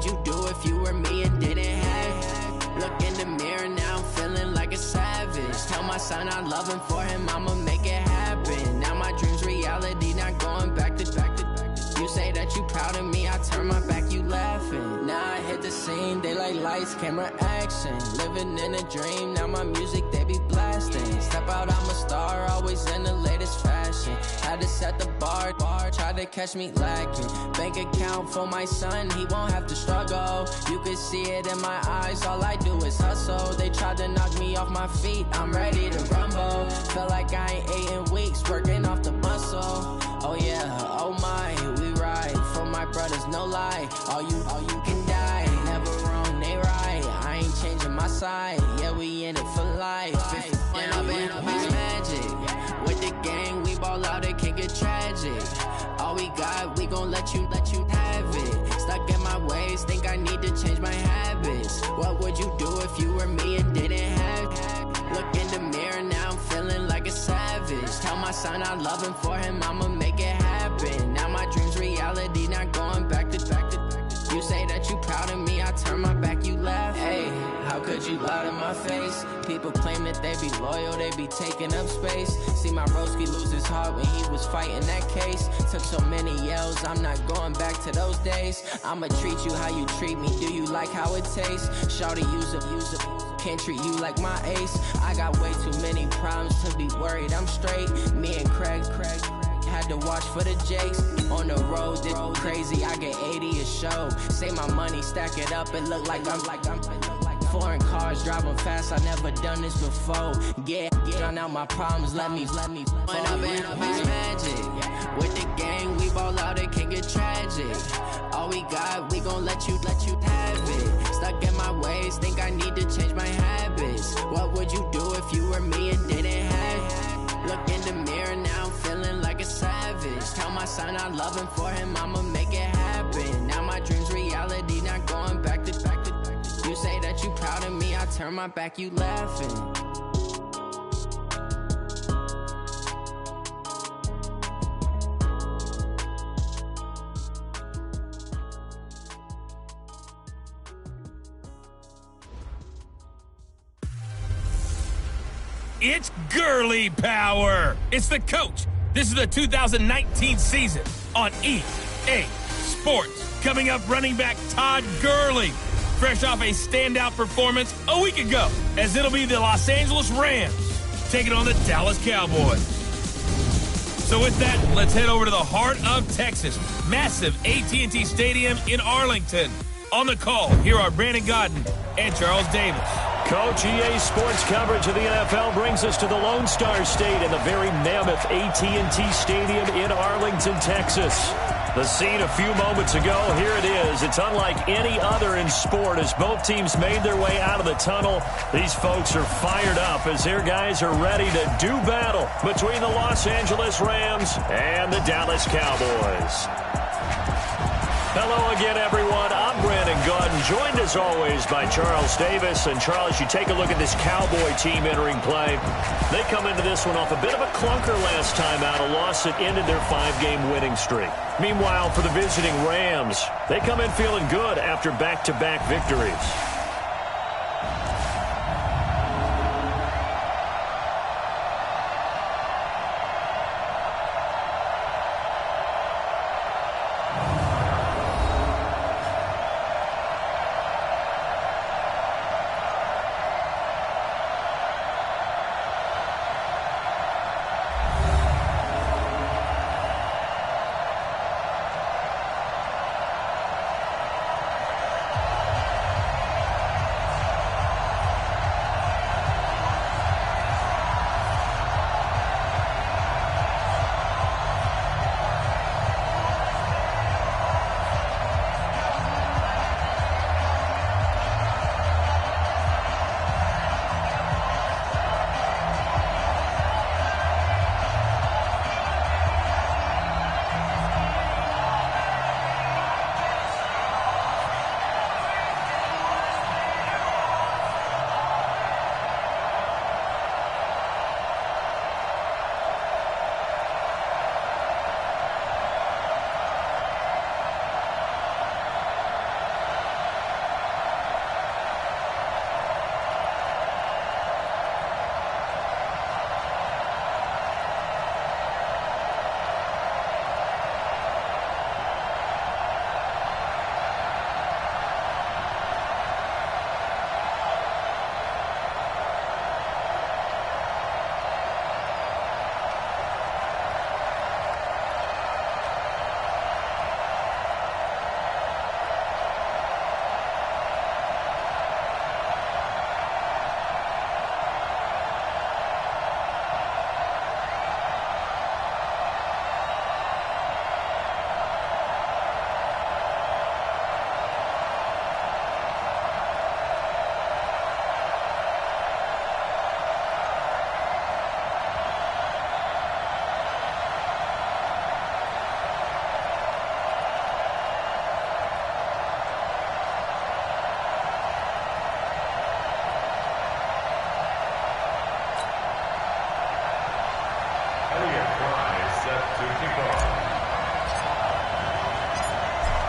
would you do if you were me and didn't have? Look in the mirror, now I'm feeling like a savage. Tell my son I love him, for him I'ma make it happen. Now my dream's reality, not going back to. You say that you proud of me, I turn my back, you laughing. Now I hit the scene, they like lights, camera, action. Living in a dream, now my music, they be blasting. Step out, I'm a star, always in the latest fashion. Had to set the bar, try to catch me lacking. Bank account for my son, he won't have to struggle. You can see it in my eyes, all I do is hustle. They tried to knock me off my feet, I'm ready to rumble. Feel like I ain't ate in weeks, working off the muscle. Oh yeah, oh my, we ride for my brothers, no lie. All you can die, never wrong, they right. I ain't changing my side, yeah, we in it for life. When I've been magic, with the gang, we ball out, it can get tragic. All we got, we gon' let you have it. Stuck in my ways, think I need to change my habits. What would you do if you were me and didn't have? Look in the mirror, now I'm feeling like a savage. Tell my son I love him, for him I'ma make it happen. Now my dream's reality, not going back to. You say that you proud of me, I turn my back, you laugh. Hey, how could you lie to my face? People claim that they be loyal, they be taking up space. See my broski lose his heart when he was fighting that case. Took so many yells, I'm not going back to those days. I'ma treat you how you treat me, do you like how it tastes? Shawty, use it. Can't treat you like my ace. I got way too many problems to be worried, I'm straight. Me and Craig had to watch for the Jakes. On the road, this crazy, I get 80 a show. Say my money, stack it up, it look like I'm foreign cars, driving fast, I never done this before. Get drown out my problems, let me When I've been magic, with the gang, we ball out, it can get tragic. All we got, we gon' let you have it. Stuck in my ways, think I need to change my habits. What would you do if you were me and didn't have? Look in the mirror, now I'm feeling like a savage. Tell my son I love him, for him I'ma make it happen. Now my dream's reality, not going back to. You say that you proud of me, I turn my back, you laughing. It's girly power. It's the coach. This is the 2019 season on EA Sports. Coming up, running back Todd Gurley, fresh off a standout performance a week ago, as it'll be the Los Angeles Rams taking on the Dallas Cowboys. So with that, let's head over to the heart of Texas. Massive AT&T Stadium in Arlington. On the call, here are Brandon Godden and Charles Davis. Coach, EA Sports coverage of the NFL brings us to the Lone Star State in the very mammoth AT&T Stadium in Arlington, Texas. The scene a few moments ago, here it is. It's unlike any other in sport as both teams made their way out of the tunnel. These folks are fired up as their guys are ready to do battle between the Los Angeles Rams and the Dallas Cowboys. Hello again, everyone. I'm Brandon Godden, joined as always by Charles Davis. And Charles, you take a look at this Cowboy team entering play. They come into this one off a bit of a clunker last time out, a loss that ended their 5-game winning streak. Meanwhile, for the visiting Rams, they come in feeling good after back-to-back victories.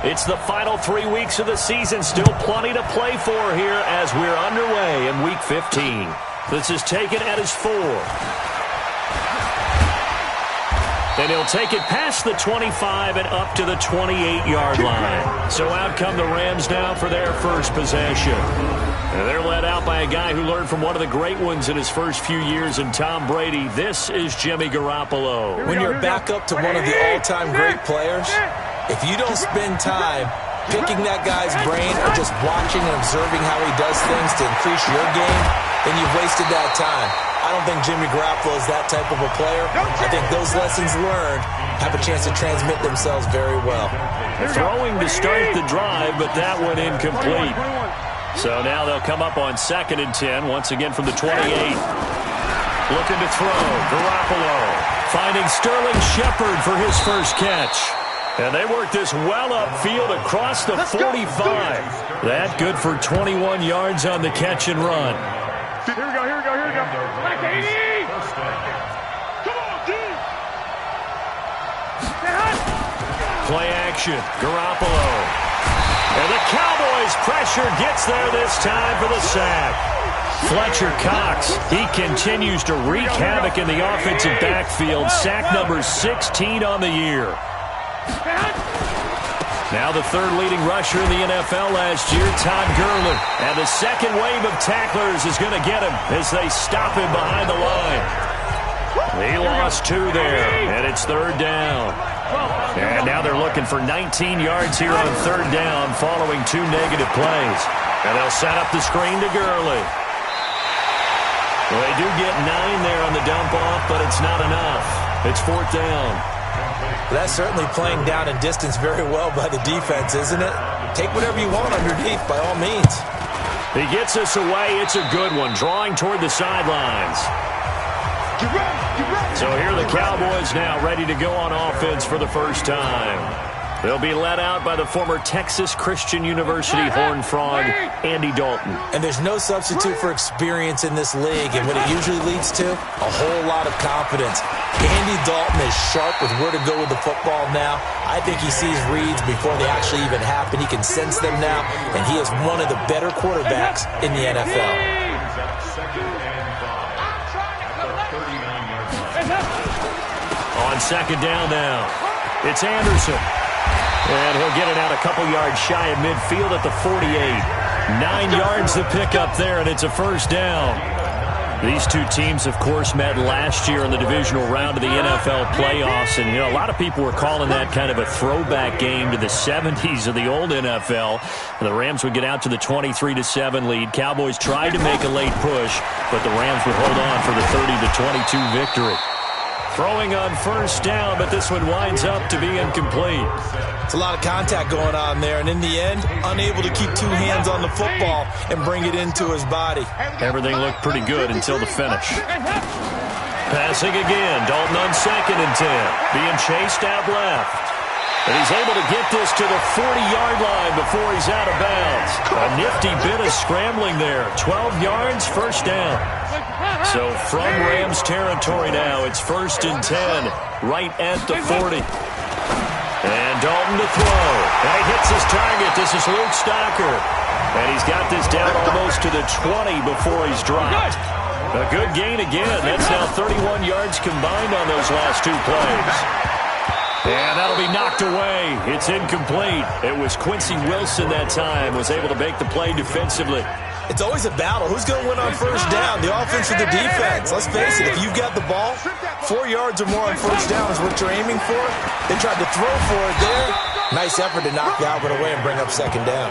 It's the final 3 weeks of the season. Still plenty to play for here as we're underway in Week 15. This is taken at his 4. And he'll take it past the 25 and up to the 28-yard line. So out come the Rams now for their first possession. And they're led out by a guy who learned from one of the great ones in his first few years in Tom Brady. This is Jimmy Garoppolo. When you're back up to one of the all-time great players, if you don't spend time picking that guy's brain or just watching and observing how he does things to increase your game, then you've wasted that time. I don't think Jimmy Garoppolo is that type of a player. I think those lessons learned have a chance to transmit themselves very well. Throwing to start the drive, but that one incomplete. So now they'll come up on 2nd and 10, once again from the 28. Looking to throw, Garoppolo finding Sterling Shepard for his first catch. And they work this well upfield across the 45. That good for 21 yards on the catch and run. Here we go. Black 80! Come on, D! Play action, Garoppolo. And the Cowboys pressure gets there this time for the sack. Fletcher Cox, he continues to wreak havoc in the offensive backfield. Sack number 16 on the year. Now the third leading rusher in the NFL last year, Todd Gurley. And the second wave of tacklers is going to get him as they stop him behind the line. He lost 2 there, and it's 3rd down. And now they're looking for 19 yards here on 3rd down following 2 negative plays. And they'll set up the screen to Gurley. Well, they do get 9 there on the dump off, but it's not enough. It's 4th down. That's certainly playing down in distance very well by the defense, isn't it? Take whatever you want underneath, by all means. He gets us away. It's a good one, drawing toward the sidelines. So here are the Cowboys now ready to go on offense for the first time. They'll be led out by the former Texas Christian University Horned Frog, Andy Dalton. And there's no substitute for experience in this league, and what it usually leads to, a whole lot of confidence. Andy Dalton is sharp with where to go with the football now. I think he sees reads before they actually even happen. He can sense them now, and he is one of the better quarterbacks in the NFL. On 2nd down now, it's Anderson. And he'll get it out a couple yards shy of midfield at the 48. 9 yards to pick up there, and it's a 1st down. These two teams, of course, met last year in the divisional round of the NFL playoffs. And, a lot of people were calling that kind of a throwback game to the 70s of the old NFL. And the Rams would get out to the 23-7 lead. Cowboys tried to make a late push, but the Rams would hold on for the 30-22 victory. Throwing on 1st down, but this one winds up to be incomplete. It's a lot of contact going on there, and in the end, unable to keep 2 hands on the football and bring it into his body. Everything looked pretty good until the finish. Passing again, Dalton on 2nd and 10, being chased out left. And he's able to get this to the 40-yard line before he's out of bounds. A nifty bit of scrambling there. 12 yards, 1st down. So from Rams territory now, it's 1st and 10, right at the 40. And Dalton to throw. And he hits his target. This is Luke Stocker. And he's got this down almost to the 20 before he's dropped. A good gain again. That's now 31 yards combined on those last 2 plays. And that'll be knocked away. It's incomplete. It was Quincy Wilson that time, was able to make the play defensively. It's always a battle. Who's going to win on 1st down, the offense or the defense? Let's face it, if you've got the ball, 4 yards or more on 1st down is what you're aiming for. They tried to throw for it there. Nice effort to knock Albert away and bring up 2nd down.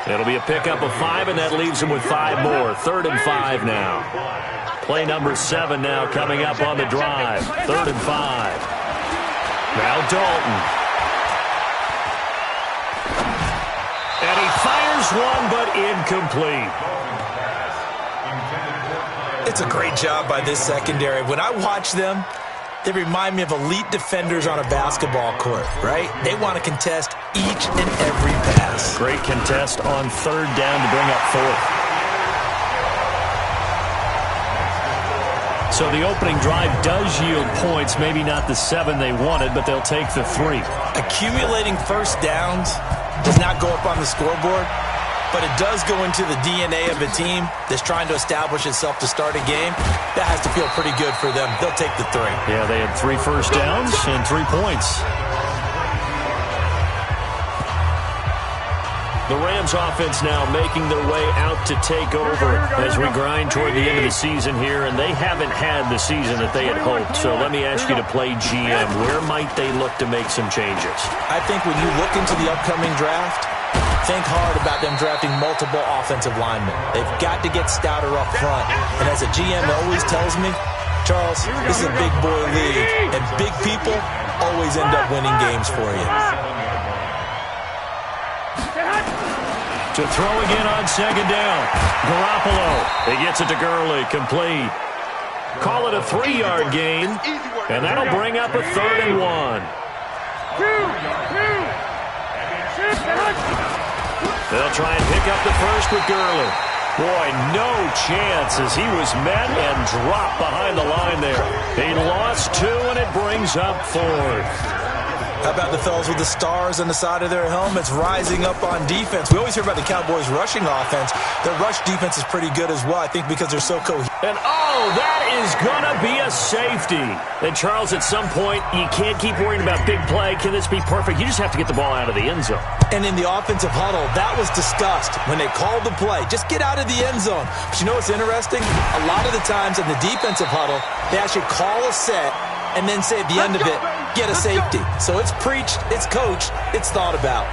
It'll be a pickup of 5, and that leaves them with 5 more. 3rd and 5 now. Play number 7 now coming up on the drive. 3rd and 5. Now Dalton. And he fires one, but incomplete. It's a great job by this secondary. When I watch them, they remind me of elite defenders on a basketball court, right? They want to contest each and every pass. Great contest on 3rd down to bring up 4th. So the opening drive does yield points, maybe not the 7 they wanted, but they'll take the 3. Accumulating first downs does not go up on the scoreboard, but it does go into the DNA of a team that's trying to establish itself to start a game. That has to feel pretty good for them. They'll take the 3. Yeah, they had 3 first downs and 3 points. The Rams offense now making their way out to take over as we grind toward the end of the season here, and they haven't had the season that they had hoped. So let me ask you to play GM. Where might they look to make some changes? I think when you look into the upcoming draft, think hard about them drafting multiple offensive linemen. They've got to get stouter up front. And as a GM always tells me, Charles, this is a big boy league, and big people always end up winning games for you. To throw again on second down. Garoppolo. He gets it to Gurley. Complete. Call it a 3-yard gain. And that'll bring up a 3rd and 1. They'll try and pick up the first with Gurley. Boy, no chance as he was met and dropped behind the line there. He lost 2, and it brings up 4th. How about the fellas with the stars on the side of their helmets rising up on defense? We always hear about the Cowboys' rushing offense. Their rush defense is pretty good as well, I think, because they're so cohesive. And, oh, that is going to be a safety. And, Charles, at some point, you can't keep worrying about big play. Can this be perfect? You just have to get the ball out of the end zone. And in the offensive huddle, that was discussed when they called the play. Just get out of the end zone. But you know what's interesting? A lot of the times in the defensive huddle, they actually call a set and then say at the end of it, get a safety. So it's preached, it's coached, it's thought about.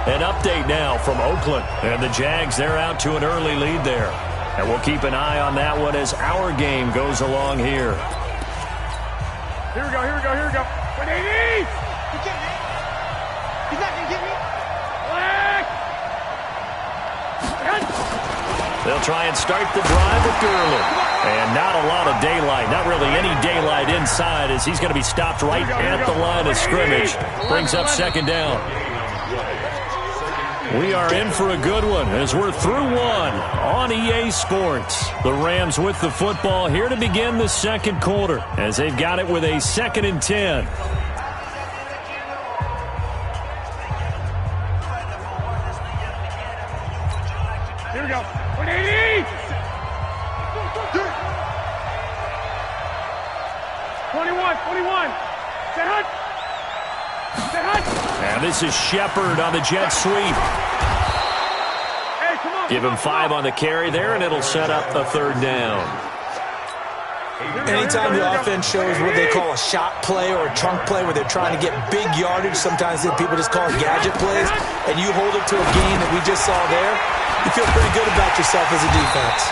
An update now from Oakland. And the Jags, they're out to an early lead there. And we'll keep an eye on that one as our game goes along here. Here we go, here we go, here we go. 180! You get me? He's not gonna get me? Black! They'll try and start the drive with Gurley. And not a lot of daylight, not really any daylight inside as he's going to be stopped right at the line of scrimmage. Brings up second down. We are in for a good one as we're through one on EA Sports. The Rams with the football here to begin the second quarter as they've got it with a 2nd and 10. Here we go. 180! 21. Set hunt. And this is Shepard on the jet sweep. Hey, come on. Give him 5 on the carry there, and it'll set up a 3rd down. Anytime the offense shows what they call a shot play or a chunk play where they're trying to get big yardage, sometimes people just call it gadget plays, and you hold it to a gain that we just saw there, you feel pretty good about yourself as a defense.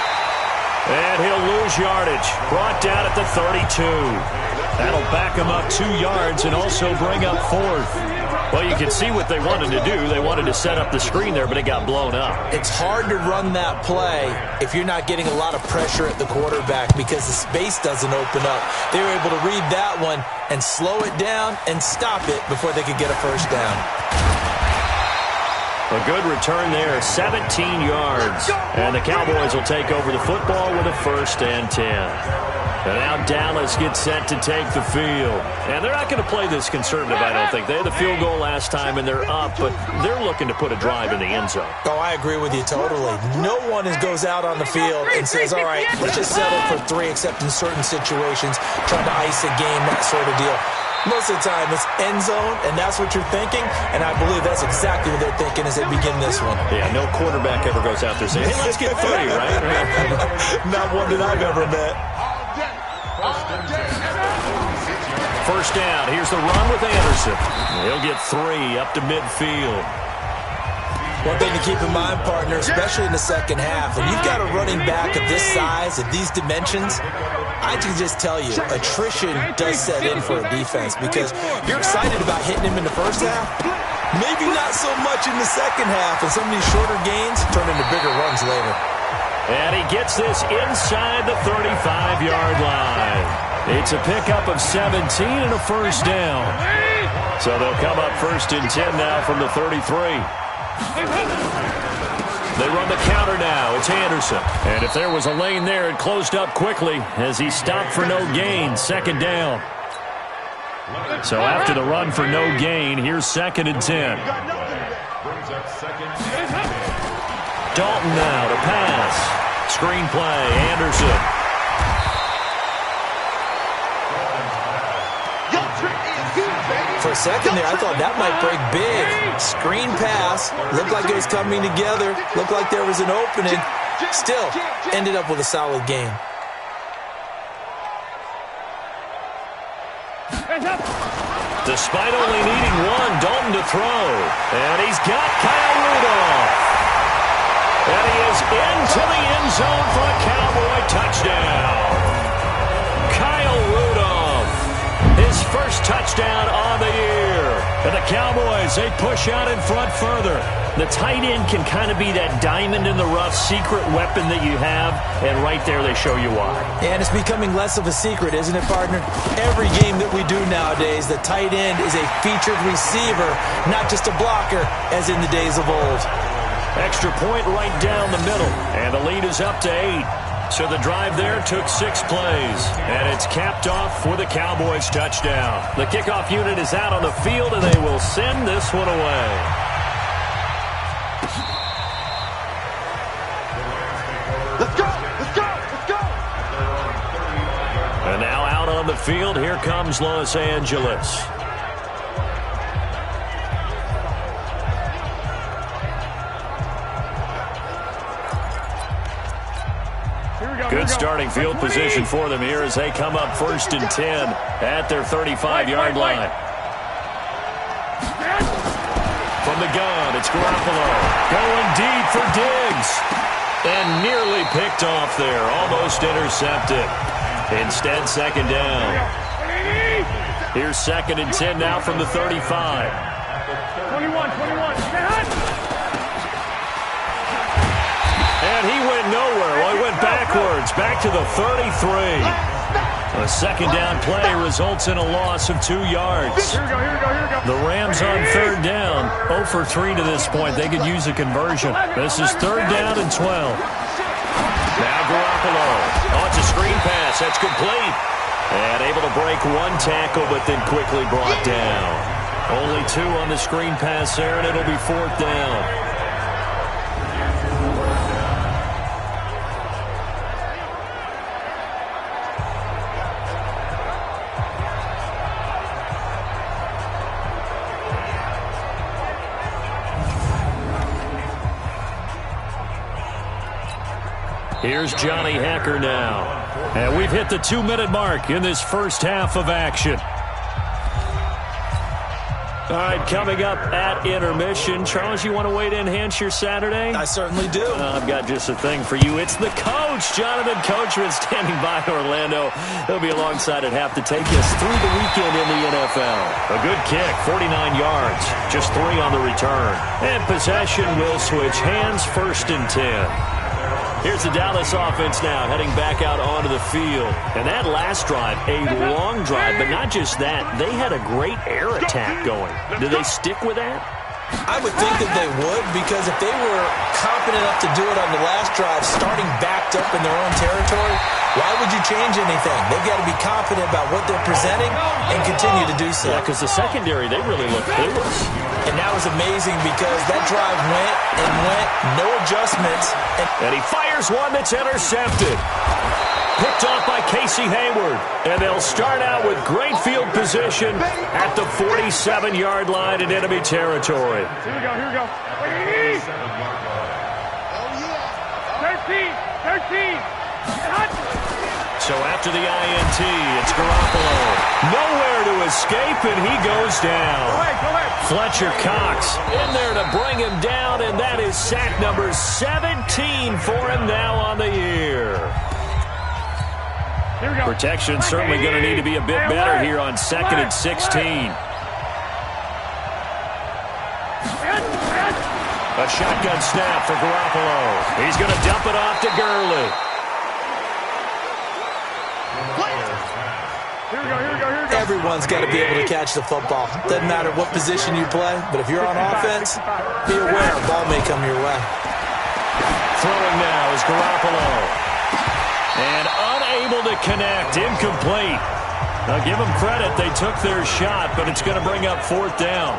And he'll lose yardage. Brought down at the 32. That'll back him up 2 yards and also bring up 4th. Well, you can see what they wanted to do. They wanted to set up the screen there, but it got blown up. It's hard to run that play if you're not getting a lot of pressure at the quarterback because the space doesn't open up. They were able to read that one and slow it down and stop it before they could get a first down. A good return there, 17 yards. And the Cowboys will take over the football with a 1st and 10. And now Dallas gets set to take the field. And they're not going to play this conservative, I don't think. They had the field goal last time, and they're up, but they're looking to put a drive in the end zone. Oh, I agree with you totally. No one goes out on the field and says, all right, let's just settle for 3, except in certain situations, trying to ice a game, that sort of deal. Most of the time, it's end zone, and that's what you're thinking, and I believe that's exactly what they're thinking as they begin this one. Yeah, no quarterback ever goes out there saying, hey, let's get 3, right? Not one that I've ever met. First down. Here's the run with Anderson. He'll get 3 up to midfield. One thing to keep in mind, partner, especially in the second half, when you've got a running back of this size, of these dimensions, I can just tell you, attrition does set in for a defense because you're excited about hitting him in the first half. Maybe not so much in the second half, and some of these shorter gains turn into bigger runs later. And he gets this inside the 35-yard line. It's a pickup of 17 and a first down. So they'll come up 1st and 10 now from the 33. They run the counter now. It's Anderson. And if there was a lane there, it closed up quickly as he stopped for no gain. Second down. So after the run for no gain, here's 2nd and 10. Dalton now to pass. Screen play, Anderson. For a second there, I thought that might break big. Screen pass. Looked like it was coming together. Looked like there was an opening. Still, ended up with a solid game. Despite only needing one, Dalton to throw. And he's got Kyle Rudolph. And he is into the end zone for a Cowboy touchdown. Kyle Rudolph, his first touchdown on the year. And the Cowboys, they push out in front further. The tight end can kind of be that diamond in the rough secret weapon that you have, and right there they show you why. And it's becoming less of a secret, isn't it, partner? Every game that we do nowadays, the tight end is a featured receiver, not just a blocker, as in the days of old. Extra point right down the middle, and the lead is up to 8. So the drive there took 6 plays, and it's capped off for the Cowboys touchdown. The kickoff unit is out on the field, and they will send this one away. Let's go! Let's go! Let's go! And now out on the field, here comes Los Angeles. Good starting field position for them here as they come up 1st and 10 at their 35-yard line. From the gun, it's Garoppolo going deep for Diggs. And nearly picked off there, almost intercepted. Instead, 2nd down. Here's 2nd and 10 now from the 35. 21. And he went nowhere. Well, he went backwards, back to the 33. A 2nd down play results in a loss of 2 yards. Here we go. The Rams on 3rd down, 0 for 3 to this point. They could use a conversion. This is 3rd down and 12. Now Garoppolo. Oh, it's a screen pass. That's complete. And able to break 1 tackle, but then quickly brought down. Only 2 on the screen pass there, and it'll be 4th down. Here's Johnny Hecker now. And we've hit the 2-minute mark in this first half of action. All right, coming up at intermission. Charles, you want to wait to enhance your Saturday? I certainly do. I've got just a thing for you. It's the coach, Jonathan Coachman, standing by Orlando. He'll be alongside at half to take us through the weekend in the NFL. A good kick, 49 yards, just 3 on the return. And possession will switch hands, 1st and 10. Here's the Dallas offense now, heading back out onto the field. And that last drive, a long drive, but not just that. They had a great air attack going. Do they stick with that? I would think that they would, because if they were confident enough to do it on the last drive, starting backed up in their own territory, why would you change anything? They've got to be confident about what they're presenting and continue to do so. Yeah, because the secondary, they really look clueless. And that was amazing because that drive went and went, no adjustments. And he fires one that's intercepted. Picked off by Casey Hayward. And they'll start out with great field position at the 47-yard line in enemy territory. Here we go. 13. So after the INT, it's Garoppolo. Nowhere to escape, and he goes down. Go ahead. Fletcher Cox in there to bring him down, and that is sack number 17 for him now on the year. Here we go. Protection certainly going to need to be a bit better here on 2nd and 16. A shotgun snap for Garoppolo. He's going to dump it off to Gurley. Here we go. Everyone's got to be able to catch the football. Doesn't matter what position you play, but if you're on offense, be aware a ball may come your way. throwing now is Garoppolo. And unable to connect. Incomplete. Now, give them credit. They took their shot, but it's going to bring up 4th down.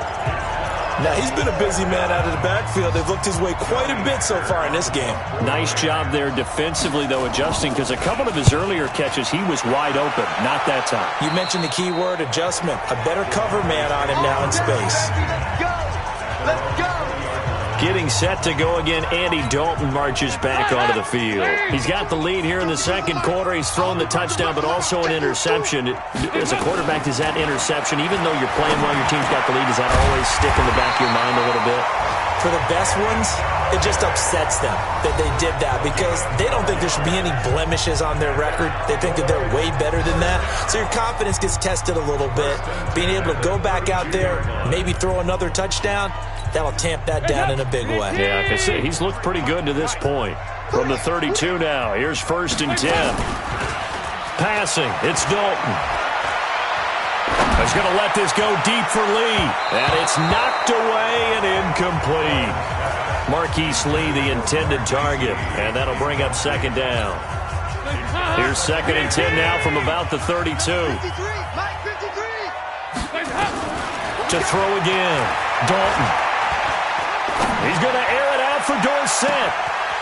Now, he's been a busy man out of the backfield. They've looked his way quite a bit so far in this game. Nice job there defensively, though, adjusting, because a couple of his earlier catches, he was wide open. Not that time. You mentioned the key word, adjustment. A better cover man on him now in space. Let's go! Getting set to go again, Andy Dalton marches back onto the field. He's got the lead here in the second quarter. He's thrown the touchdown, but also an interception. As a quarterback, does that interception, even though you're playing well, your team's got the lead, does that always stick in the back of your mind a little bit? For the best ones, it just upsets them that they did that because they don't think there should be any blemishes on their record. They think that they're way better than that. So your confidence gets tested a little bit. Being able to go back out there, maybe throw another touchdown, that'll tamp that down in a big way. Yeah, I can see he's looked pretty good to this point. From the 32 now, here's 1st and 10. Passing, it's Dalton. He's going to let this go deep for Lee. And it's knocked away and incomplete. Marquise Lee, the intended target. And that'll bring up 2nd down. Here's 2nd and 10 now from about the 32. To throw again. Dalton. He's going to air it out for Dorsett.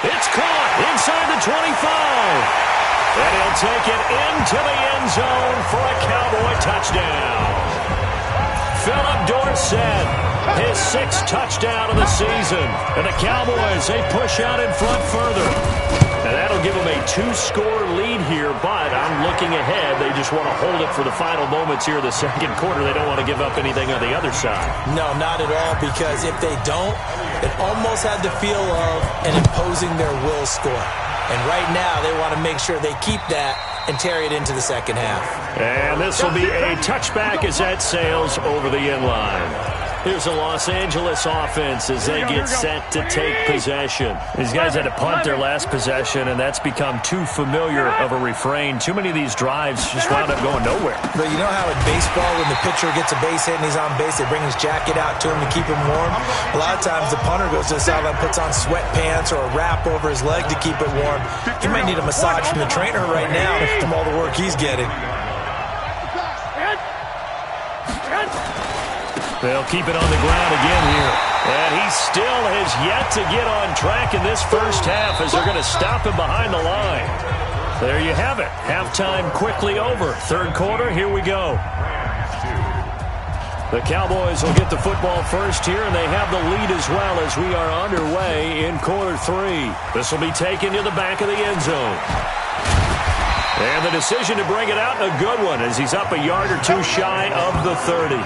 It's caught inside the 25. And he'll take it into the end zone for a Cowboy touchdown. Philip Dorsett, his 6th touchdown of the season. And the Cowboys, they push out in front further. And that'll give them a 2-score lead here, but I'm looking ahead. They just want to hold it for the final moments here of the second quarter. They don't want to give up anything on the other side. No, not at all, because if they don't, it almost had the feel of an imposing their will score. And right now, they want to make sure they keep that and carry it into the second half. And this will be a touchback as that sails over the end line. Here's the Los Angeles offense as they get set to take possession. These guys had to punt their last possession, and that's become too familiar of a refrain. Too many of these drives just wound up going nowhere. But you know how in baseball, when the pitcher gets a base hit and he's on base, they bring his jacket out to him to keep him warm? A lot of times the punter goes to the sideline, puts on sweatpants or a wrap over his leg to keep it warm. He might need a massage from the trainer right now from all the work he's getting. They'll keep it on the ground again here. And he still has yet to get on track in this first half as they're going to stop him behind the line. There you have it. Halftime quickly over. Third quarter, here we go. The Cowboys will get the football first here, and they have the lead as well as we are underway in quarter 3. This will be taken to the back of the end zone. And the decision to bring it out, a good one, as he's up a yard or two shy of the 30.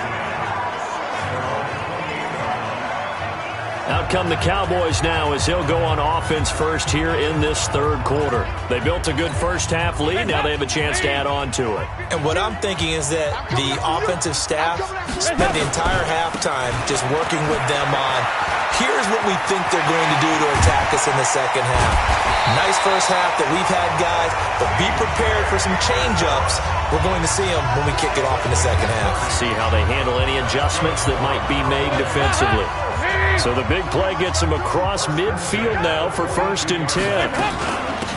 Out come the Cowboys now as he'll go on offense first here in this third quarter. They built a good first half lead. Now they have a chance to add on to it. And what I'm thinking is that the offensive staff spent the entire halftime just working with them on, here's what we think they're going to do to attack us in the second half. Nice first half that we've had, guys, but be prepared for some change-ups. We're going to see them when we kick it off in the second half. See how they handle any adjustments that might be made defensively. So the big play gets him across midfield now for 1st and 10.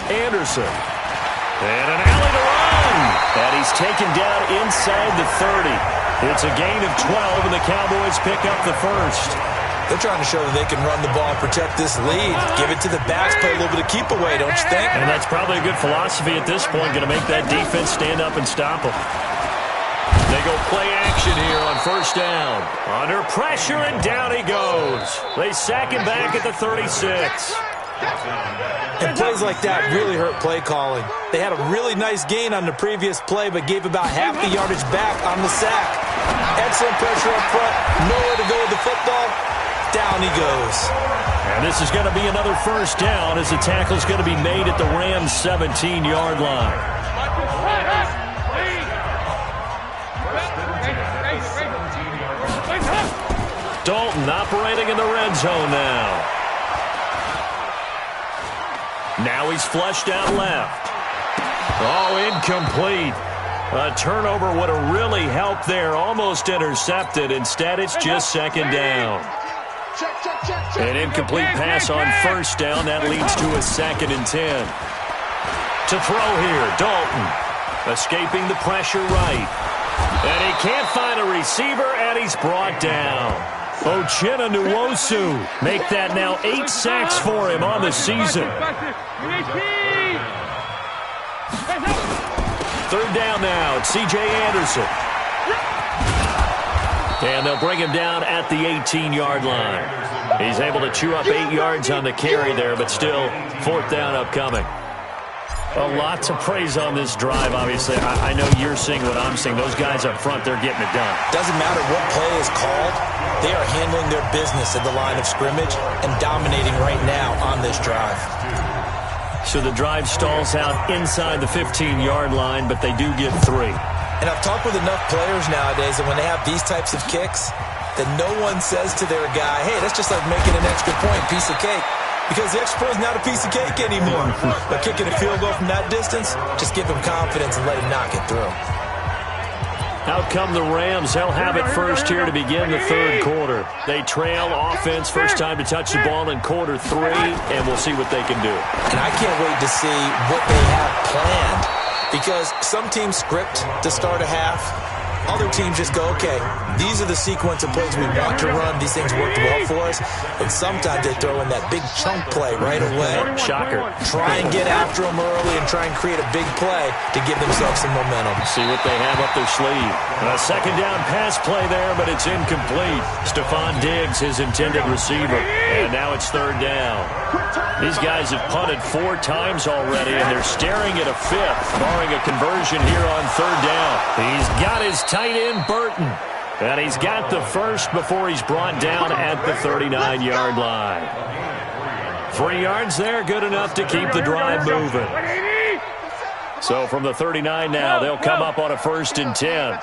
Anderson. And an alley to run. And he's taken down inside the 30. It's a gain of 12, and the Cowboys pick up the first. They're trying to show that they can run the ball and protect this lead. Give it to the backs, play a little bit of keep away, don't you think? And that's probably a good philosophy at this point, going to make that defense stand up and stop them. They go play action here on 1st down. Under pressure, and down he goes. They sack him back at the 36. And plays like that really hurt play calling. They had a really nice gain on the previous play, but gave about half the yardage back on the sack. Excellent pressure up front. Nowhere to go with the football. Down he goes. And this is going to be another 1st down as the tackle is going to be made at the Rams' 17-yard line. Dalton operating in the red zone now. Now he's flushed out left. Oh, incomplete. A turnover would have really helped there. Almost intercepted. Instead, it's just 2nd down. An incomplete pass on first down. That leads to a 2nd and 10. To throw here, Dalton. Escaping the pressure right. And he can't find a receiver, and he's brought down. Uchenna Nwosu make that now 8 sacks for him on the season. 3rd down now. It's C.J. Anderson. And they'll bring him down at the 18-yard line. He's able to chew up 8 yards on the carry there, but still 4th down upcoming. A lot to praise on this drive, obviously. I know you're seeing what I'm seeing. Those guys up front, they're getting it done. Doesn't matter what play is called. They are handling their business at the line of scrimmage and dominating right now on this drive. So the drive stalls out inside the 15-yard line, but they do get 3. And I've talked with enough players nowadays that when they have these types of kicks, that no one says to their guy, hey, that's just like making an extra point, piece of cake. Because the extra point is not a piece of cake anymore. But kicking a field goal from that distance, just give him confidence and let him knock it through. Out come the Rams. They'll have it first here to begin the 3rd quarter. They trail offense, first time to touch the ball in quarter 3, and we'll see what they can do. And I can't wait to see what they have planned. Because some teams script to start a half. Other teams just go, okay, these are the sequence of plays we want to run. These things worked well for us. And sometimes they throw in that big chunk play right away. Shocker. Try and get after them early and try and create a big play to give themselves some momentum. See what they have up their sleeve. A 2nd down pass play there, but it's incomplete. Stephon Diggs, his intended receiver. And now it's 3rd down. These guys have punted 4 times already, and they're staring at a 5th, barring a conversion here on 3rd down. He's got his tight end, Burton. And he's got the first before he's brought down at the 39-yard line. 3 yards there, good enough to keep the drive moving. So from the 39 now, they'll come up on a 1st and 10.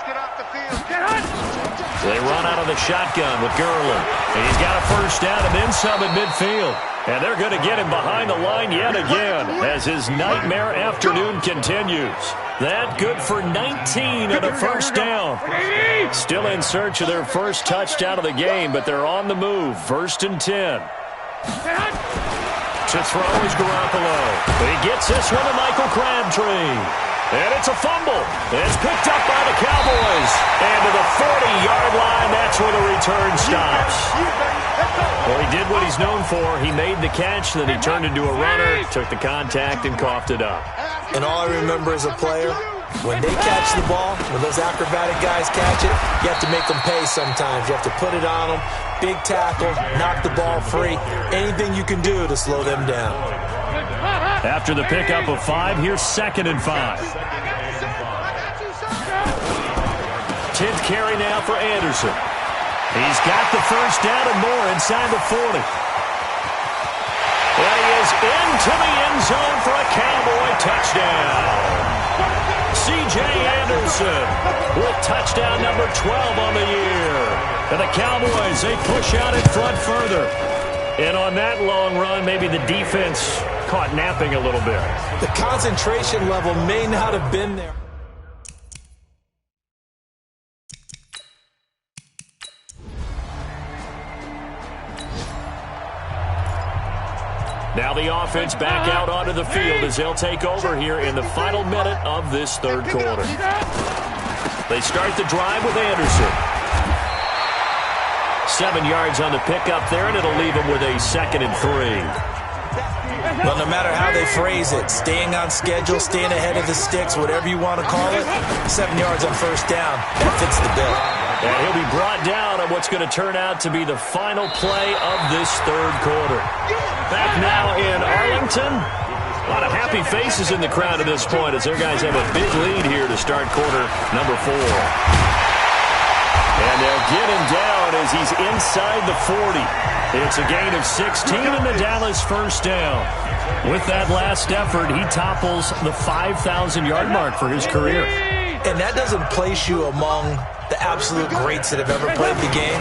They run out of the shotgun with Gurley. And he's got a 1st down and then some at midfield. And they're going to get him behind the line yet again as his nightmare afternoon continues. That good for 19 and a 1st down. Still in search of their first touchdown of the game, but they're on the move. 1st and 10. To throw is Garoppolo. But he gets this one to Michael Crabtree. And it's a fumble. It's picked up by the Cowboys. And to the 40-yard line, that's where the return stops. Well, he did what he's known for. He made the catch, then he turned into a runner, took the contact, and coughed it up. And all I remember as a player, when they catch the ball, when those acrobatic guys catch it, you have to make them pay sometimes. You have to put it on them, big tackle, knock the ball free, anything you can do to slow them down. After the pickup of 5, here's 2nd and 5. 10th carry now for Anderson. He's got the 1st down and more inside the 40. And he is into the end zone for a Cowboy touchdown. C.J. Anderson with touchdown number 12 on the year. And the Cowboys, they push out in front further. And on that long run, maybe the defense caught napping a little bit. The concentration level may not have been there. Now the offense back out onto the field as they'll take over here in the final minute of this 3rd quarter. They start the drive with Anderson. 7 yards on the pickup there, and it'll leave them with a 2nd and 3. Well, no matter how they phrase it, staying on schedule, staying ahead of the sticks, whatever you want to call it, 7 yards on 1st down, that fits the bill. And he'll be brought down on what's going to turn out to be the final play of this 3rd quarter. Back now in Arlington. A lot of happy faces in the crowd at this point as their guys have a big lead here to start quarter number 4. And they'll get him down as he's inside the 40. It's a gain of 16 and the Dallas 1st down. With that last effort, he topples the 5,000-yard mark for his career. And that doesn't place you among the absolute greats that have ever played the game,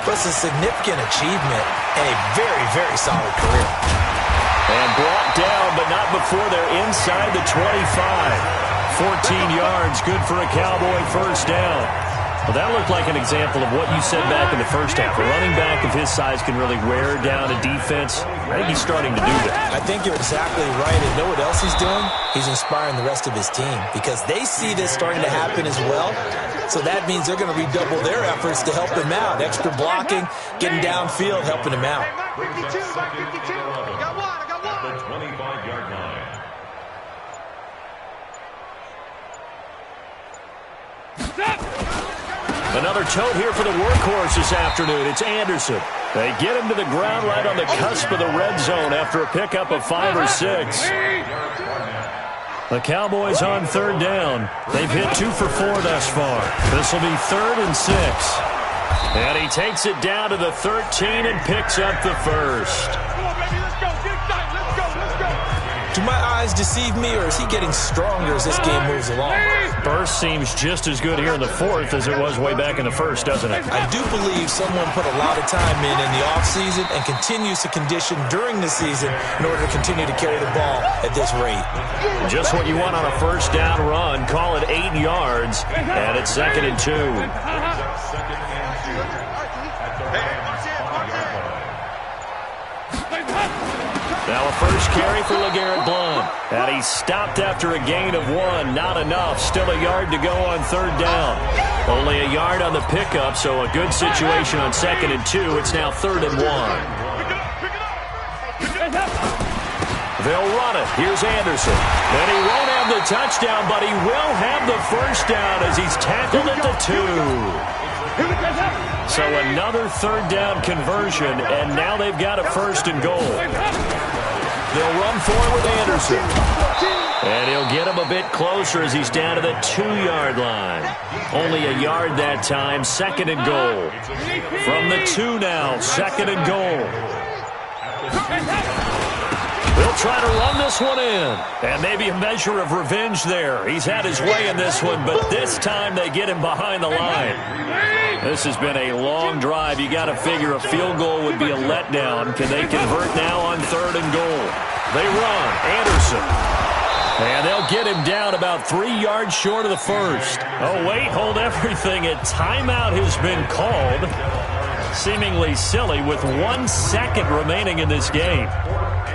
but it's a significant achievement and a very, very solid career. And brought down, but not before they're inside the 25. 14 yards, good for a Cowboy 1st down. Well, that looked like an example of what you said back in the first half. A running back of his size can really wear down a defense. I think he's starting to do that. I think you're exactly right. And know what else he's doing? He's inspiring the rest of his team because they see this starting to happen as well. So that means they're going to redouble their efforts to help him out. Extra blocking, getting downfield, helping him out. Back 52, back 52. I got one. The 25-yard line. Another tote here for the workhorse this afternoon. It's Anderson. They get him to the ground right on the cusp of the red zone after a pickup of 5 or 6. The Cowboys on third down. They've hit 2 for 4 thus far. This will be 3rd and 6. And he takes it down to the 13 and picks up the first. Come on, baby, let's go. Get excited. Let's go. Do my eyes deceive me, or is he getting stronger as this game moves along? Burst seems just as good here in the 4th as it was way back in the 1st, doesn't it? I do believe someone put a lot of time in the offseason and continues to condition during the season in order to continue to carry the ball at this rate. Just what you want on a first down run. Call it 8 yards, and it's 2nd and 2. Now a first carry for LeGarrette Blount. And he's stopped after a gain of 1. Not enough. Still a yard to go on third down. Only a yard on the pickup, so a good situation on 2nd and 2. It's now 3rd and 1. They'll run it. Here's Anderson. And he won't have the touchdown, but he will have the first down as he's tackled at the 2. So another third down conversion, and now they've got a 1st and goal. They'll run forward with Anderson. And he'll get him a bit closer as he's down to the 2-yard line. Only a yard that time, 2nd and goal. From the 2 now, 2nd and goal. They'll try to run this one in. And maybe a measure of revenge there. He's had his way in this one, but this time they get him behind the line. This has been a long drive. You got to figure a field goal would be a letdown. Can they convert now on 3rd and goal? They run. Anderson. And they'll get him down about 3 yards short of the 1st. Oh, wait, hold everything. A timeout has been called. Seemingly silly with 1 second remaining in this game.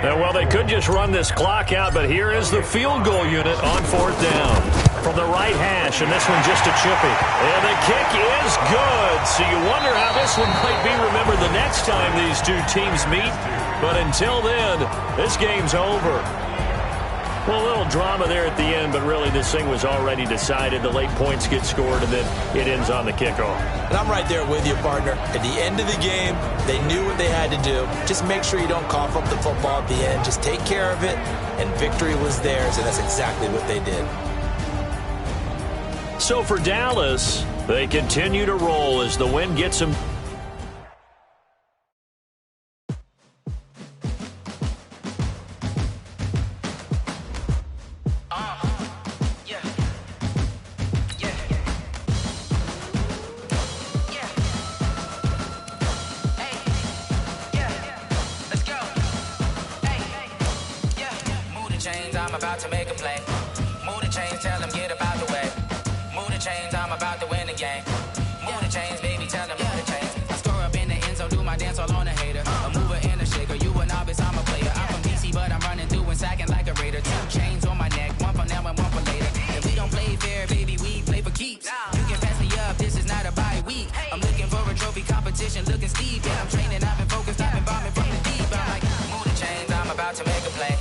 Well, they could just run this clock out, but here is the field goal unit on 4th down. From the right hash, and this one just a chippy. And the kick is good. So you wonder how this one might be remembered the next time these two teams meet. But until then, this game's over. Well, a little drama there at the end, but really this thing was already decided. The late points get scored, and then it ends on the kickoff. And I'm right there with you, partner. At the end of the game, they knew what they had to do. Just make sure you don't cough up the football at the end. Just take care of it, and victory was theirs, and that's exactly what they did. So for Dallas, they continue to roll as the win gets them. I'm about to make a play. Move the chains, tell them get about the way. Move the chains, I'm about to win the game. Move the chains, baby, tell them move the chains. I score up in the end zone, do my dance all on a hater. A mover and a shaker, you a novice, I'm a player. I'm from DC, but I'm running through and sacking like a raider. 2 chains on my neck, 1 for now and 1 for later. If we don't play fair, baby, we play for keeps. You can pass me up, this is not a bye week. I'm looking for a trophy competition, looking steep. Yeah, I'm training, I've been focused, I've been bombing from the deep. I'm like, move the chains, I'm about to make a play.